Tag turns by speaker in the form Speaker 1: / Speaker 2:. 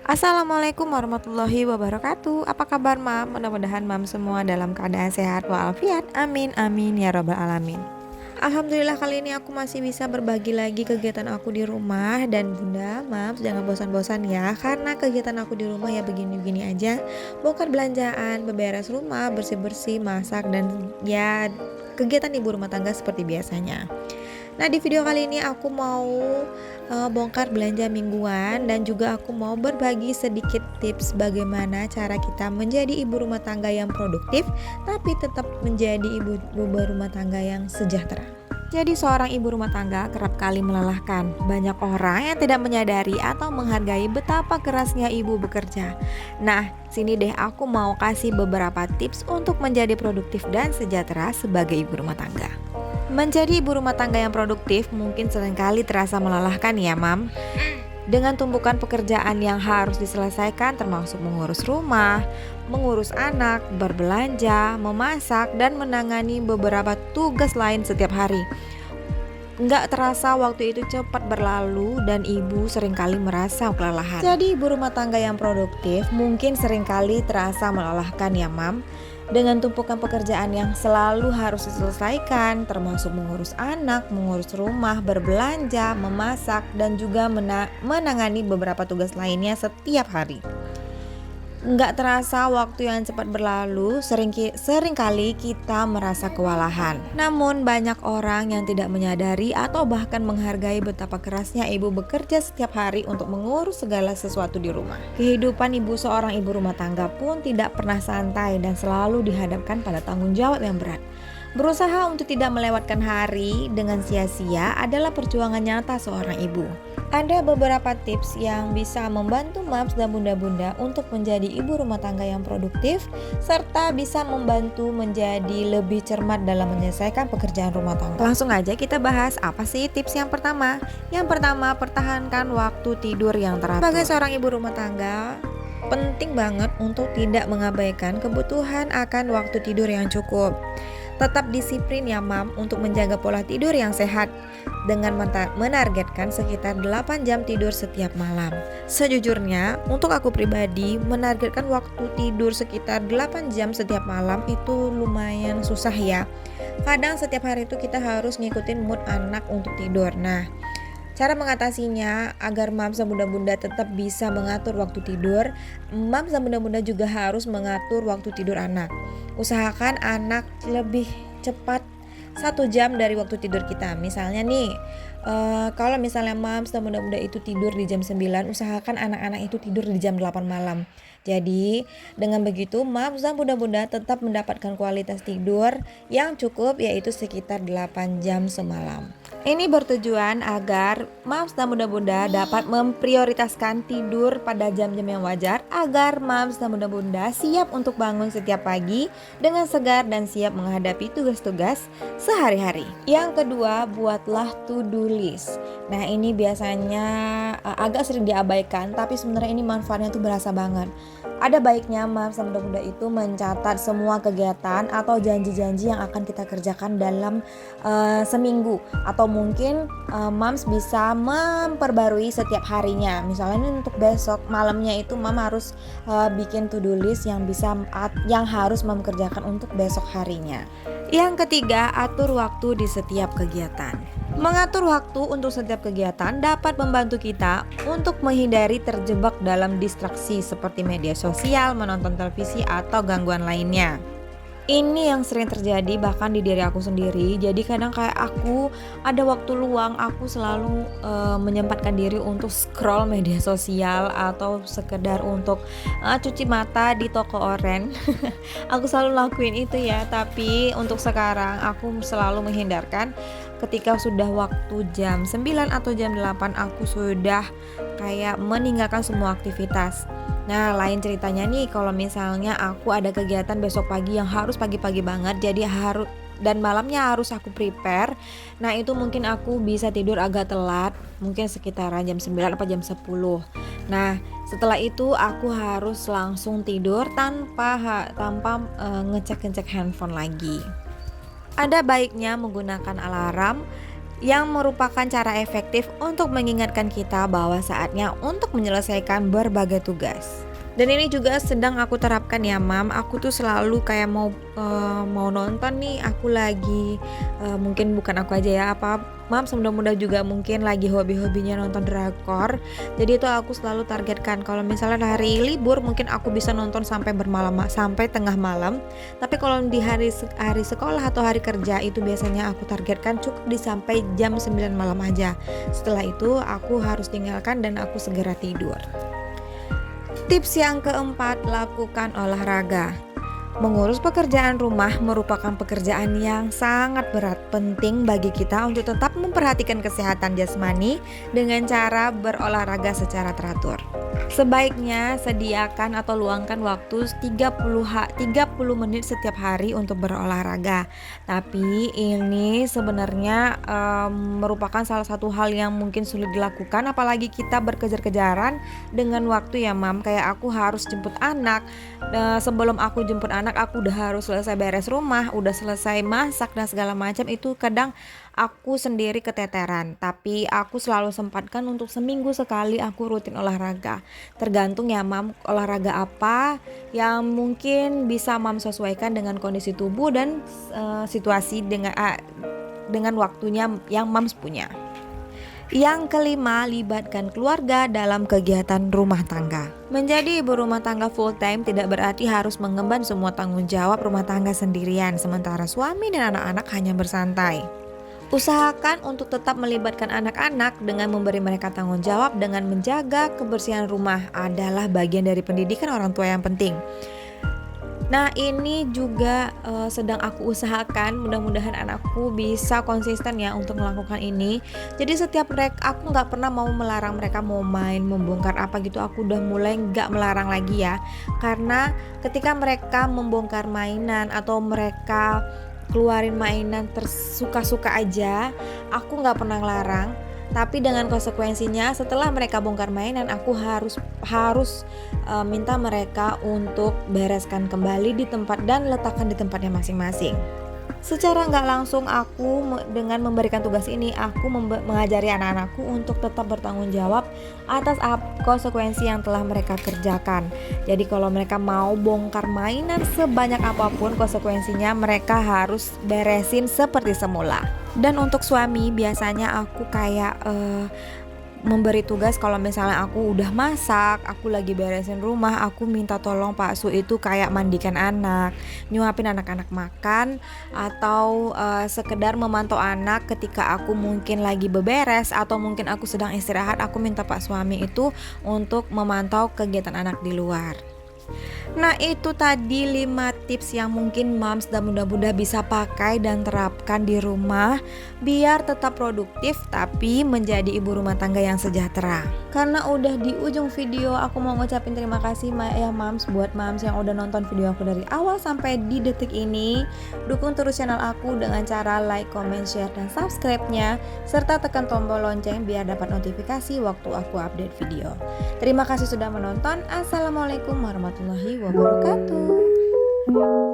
Speaker 1: Assalamualaikum warahmatullahi wabarakatuh. Apa kabar mam? Mudah-mudahan mam semua dalam keadaan sehat walafiat. Amin amin ya robbal alamin. Alhamdulillah kali ini aku masih bisa berbagi lagi kegiatan aku di rumah. Dan bunda, mam jangan bosan-bosan ya, karena kegiatan aku di rumah ya begini-begini aja. Bongkar belanjaan, beberes rumah, bersih-bersih, masak, dan ya kegiatan ibu rumah tangga seperti biasanya. Nah, di video kali ini aku mau bongkar belanja mingguan, dan juga aku mau berbagi sedikit tips bagaimana cara kita menjadi ibu rumah tangga yang produktif tapi tetap menjadi ibu rumah tangga yang sejahtera. Jadi seorang ibu rumah tangga kerap kali melelahkan. Banyak orang yang tidak menyadari atau menghargai betapa kerasnya ibu bekerja. Nah, sini deh aku mau kasih beberapa tips untuk menjadi produktif dan sejahtera sebagai ibu rumah tangga. Menjadi ibu rumah tangga yang produktif mungkin seringkali terasa melelahkan ya mam. Dengan tumpukan pekerjaan yang harus diselesaikan termasuk mengurus rumah, mengurus anak, berbelanja, memasak, dan menangani beberapa tugas lain setiap hari. Nggak terasa waktu itu cepat berlalu dan ibu seringkali merasa kelelahan. Jadi ibu rumah tangga yang produktif mungkin seringkali terasa melelahkan ya mam. Dengan tumpukan pekerjaan yang selalu harus diselesaikan, termasuk mengurus anak, mengurus rumah, berbelanja, memasak, dan juga menangani beberapa tugas lainnya setiap hari. Nggak terasa waktu yang cepat berlalu, seringkali kita merasa kewalahan. Namun banyak orang yang tidak menyadari atau bahkan menghargai betapa kerasnya ibu bekerja setiap hari untuk mengurus segala sesuatu di rumah. Kehidupan seorang ibu rumah tangga pun tidak pernah santai dan selalu dihadapkan pada tanggung jawab yang berat. Berusaha untuk tidak melewatkan hari dengan sia-sia adalah perjuangan nyata seorang ibu. Ada beberapa tips yang bisa membantu mams dan bunda-bunda untuk menjadi ibu rumah tangga yang produktif, serta bisa membantu menjadi lebih cermat dalam menyelesaikan pekerjaan rumah tangga. Langsung aja kita bahas apa sih tips yang pertama. Yang pertama, pertahankan waktu tidur yang teratur. Sebagai seorang ibu rumah tangga, penting banget untuk tidak mengabaikan kebutuhan akan waktu tidur yang cukup. Tetap disiplin ya mam untuk menjaga pola tidur yang sehat dengan menargetkan sekitar 8 jam tidur setiap malam. Sejujurnya untuk aku pribadi menargetkan waktu tidur sekitar 8 jam setiap malam itu lumayan susah ya. Kadang setiap hari itu kita harus ngikutin mood anak untuk tidur. Nah, cara mengatasinya agar mams dan bunda-bunda tetap bisa mengatur waktu tidur, mams dan bunda-bunda juga harus mengatur waktu tidur anak. Usahakan anak lebih cepat 1 jam dari waktu tidur kita. Misalnya nih, kalau misalnya mams dan bunda-bunda itu tidur di jam 9, usahakan anak-anak itu tidur di jam 8 malam. Jadi dengan begitu mams dan bunda-bunda tetap mendapatkan kualitas tidur yang cukup, yaitu sekitar 8 jam semalam. Ini bertujuan agar mams dan bunda-bunda dapat memprioritaskan tidur pada jam-jam yang wajar, agar mams dan bunda-bunda siap untuk bangun setiap pagi dengan segar dan siap menghadapi tugas-tugas sehari-hari. Yang kedua, buatlah to-do list. Nah, ini biasanya agak sering diabaikan, tapi sebenarnya ini manfaatnya tuh berasa banget. Ada baiknya mams dan bunda-bunda itu mencatat semua kegiatan atau janji-janji yang akan kita kerjakan dalam seminggu, atau mungkin mams bisa memperbarui setiap harinya. Misalnya untuk besok malamnya itu mam harus bikin to-do list yang harus mem kerjakan untuk besok harinya. Yang ketiga, atur waktu di setiap kegiatan. Mengatur waktu untuk setiap kegiatan dapat membantu kita untuk menghindari terjebak dalam distraksi seperti media sosial, menonton televisi, atau gangguan lainnya. Ini yang sering terjadi bahkan di diri aku sendiri. Jadi kadang kayak aku ada waktu luang, aku selalu menyempatkan diri untuk scroll media sosial atau sekedar untuk cuci mata di toko oren. Aku selalu lakuin itu ya. Tapi untuk sekarang aku selalu menghindarkan. Ketika sudah waktu jam 9 atau jam 8 aku sudah kayak meninggalkan semua aktivitas. Nah, lain ceritanya nih kalau misalnya aku ada kegiatan besok pagi yang harus pagi-pagi banget, jadi harus dan malamnya harus aku prepare. Nah, itu mungkin aku bisa tidur agak telat, mungkin sekitaran jam 9 atau jam 10. Nah, setelah itu aku harus langsung tidur tanpa ngecek handphone lagi. Ada baiknya menggunakan alarm yang merupakan cara efektif untuk mengingatkan kita bahwa saatnya untuk menyelesaikan berbagai tugas. Dan ini juga sedang aku terapkan ya Mam. Aku tuh selalu kayak mau nonton nih, aku lagi mungkin bukan aku aja ya, apa Mams mudah-mudahan juga mungkin lagi hobi-hobinya nonton drakor. Jadi itu aku selalu targetkan kalau misalnya hari libur mungkin aku bisa nonton sampai bermalam sampai tengah malam. Tapi kalau di hari sekolah atau hari kerja itu biasanya aku targetkan cukup di sampai jam 9 malam aja. Setelah itu aku harus tinggalkan dan aku segera tidur. Tips yang keempat, lakukan olahraga. Mengurus pekerjaan rumah merupakan pekerjaan yang sangat berat. Penting bagi kita untuk tetap memperhatikan kesehatan jasmani dengan cara berolahraga secara teratur. Sebaiknya sediakan atau luangkan waktu 30 menit setiap hari untuk berolahraga. Tapi ini sebenarnya merupakan salah satu hal yang mungkin sulit dilakukan, apalagi kita berkejar-kejaran dengan waktu ya Mam. Kayak aku harus jemput anak. Sebelum aku jemput anak aku udah harus selesai beres rumah, udah selesai masak dan segala macam. Itu kadang aku sendiri keteteran, tapi aku selalu sempatkan untuk seminggu sekali aku rutin olahraga. Tergantung ya Mam, olahraga apa yang mungkin bisa Mam sesuaikan dengan kondisi tubuh dan situasi dengan waktunya yang Mams punya. Yang kelima, libatkan keluarga dalam kegiatan rumah tangga. Menjadi ibu rumah tangga full time tidak berarti harus mengemban semua tanggung jawab rumah tangga sendirian, sementara suami dan anak-anak hanya bersantai. Usahakan untuk tetap melibatkan anak-anak dengan memberi mereka tanggung jawab dengan menjaga kebersihan rumah adalah bagian dari pendidikan orang tua yang penting. Nah ini juga sedang aku usahakan, mudah-mudahan anakku bisa konsisten ya untuk melakukan ini. Jadi setiap aku nggak pernah mau melarang mereka mau main, membongkar apa gitu. Aku udah mulai nggak melarang lagi ya. Karena ketika mereka membongkar mainan atau mereka keluarin mainan tersuka-suka aja, aku nggak pernah ngelarang. Tapi dengan konsekuensinya setelah mereka bongkar mainan aku harus minta mereka untuk bereskan kembali di tempat dan letakkan di tempatnya masing-masing. Secara nggak langsung aku dengan memberikan tugas ini aku mengajari anak-anakku untuk tetap bertanggung jawab atas konsekuensi yang telah mereka kerjakan. Jadi kalau mereka mau bongkar mainan sebanyak apapun konsekuensinya mereka harus beresin seperti semula. Dan untuk suami biasanya aku kayak memberi tugas kalau misalnya aku udah masak, aku lagi beresin rumah, aku minta tolong Pak Su itu kayak mandikan anak, nyuapin anak-anak makan, atau sekedar memantau anak ketika aku mungkin lagi beberes atau mungkin aku sedang istirahat, aku minta Pak suami itu untuk memantau kegiatan anak di luar. Nah itu tadi 5 tips yang mungkin moms dan mudah-mudahan bisa pakai dan terapkan di rumah biar tetap produktif tapi menjadi ibu rumah tangga yang sejahtera. Karena udah di ujung video aku mau ngucapin terima kasih ya moms buat moms yang udah nonton video aku dari awal sampai di detik ini. Dukung terus channel aku dengan cara like, comment, share, dan subscribe-nya serta tekan tombol lonceng biar dapat notifikasi waktu aku update video. Terima kasih sudah menonton. Assalamualaikum warahmatullahi wabarakatuh.